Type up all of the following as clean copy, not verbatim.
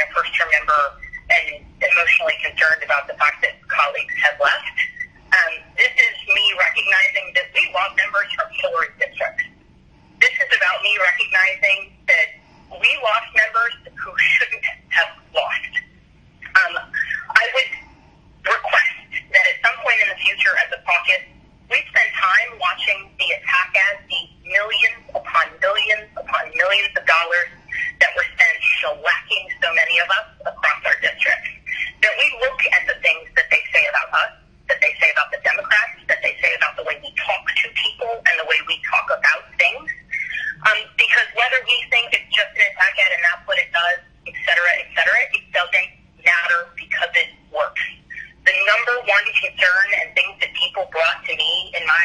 a first-term member and emotionally concerned about the fact that colleagues have left. This is me recognizing that we lost members from Hillary districts. This is about me recognizing that we lost members who shouldn't have lost. I would request that at some point in the future as a caucus, we spend time watching the attack as the millions upon millions of dollars that were spent shellacking so many of us across our districts. That we look at the things that they say about us, that they say about the Democrats, that they say about the way we talk to people and the way we talk about things. Because whether we think it's just an attack ad and that's what it does, et cetera, it doesn't matter because it works. The number one concern and things that people brought to me in my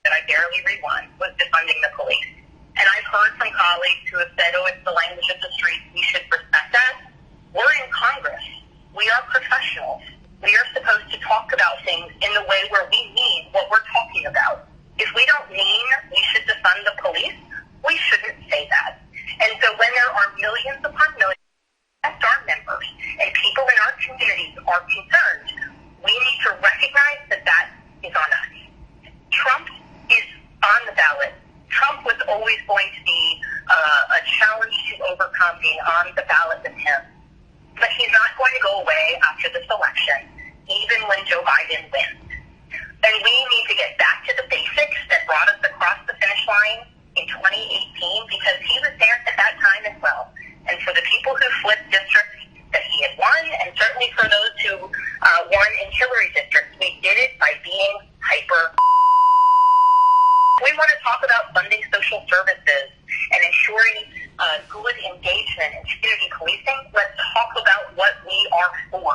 that I barely rewon was defunding the police. And I've heard from colleagues who have said, oh, it's the language of the streets, we should respect that. We're in Congress. We are professionals. We are supposed to talk about things in the way where we mean what we're talking about. If we don't mean we should defund the police, we shouldn't say that. And so when there are millions upon millions of our members and people in our communities are concerned, we need to recognize that that is on us. Trump is on the ballot. Trump was always going to be a challenge to overcome being on the ballot with him. But he's not going to go away after this election, even when Joe Biden wins. And we need to get back to the basics that brought us across the finish line in 2018, because he was there at that time as well. And for the people who flipped districts that he had won, and certainly for those who won in Hillary districts, we did it by being hyper. We want to talk about funding social services and ensuring good engagement in community policing. Let's talk about what we are for.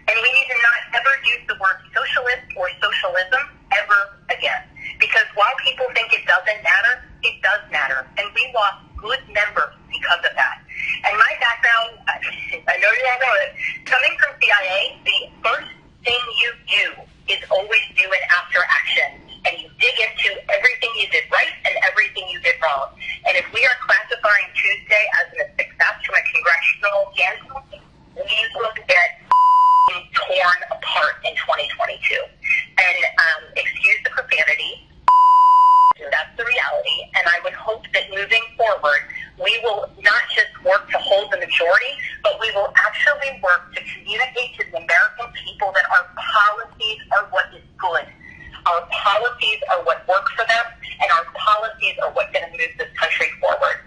And we need to not ever use the word socialist or socialism ever again. Because while people think it doesn't matter, it does matter. And we lost good members because of that. And my background, I know you all know it, coming from CIA, the first thing you do is always do an after action. And you dig into everything you did right and everything you did wrong. And if we are classifying Tuesday as a success from a congressional standpoint, we will get torn apart in 2022. And excuse the profanity, that's the reality. And I would hope that moving forward, we will not just work to hold the majority, but we will actually work to communicate to the American people that our policies are what is good. Our policies are what work for them, and our policies are what's going to move this country forward.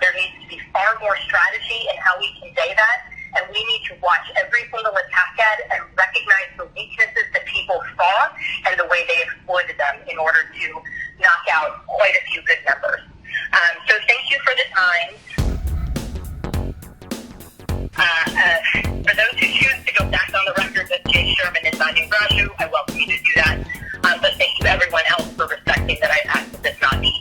There needs to be far more strategy in how we convey that, and we need to watch every single attack ad and recognize the weaknesses that people saw and the way they exploited them in order to knock out quite a few good members. So thank you for the time. For those who choose to go back on the record that Jay Sherman is not in Raju, I welcome you to do that. But thank you everyone else for respecting that I asked that this not be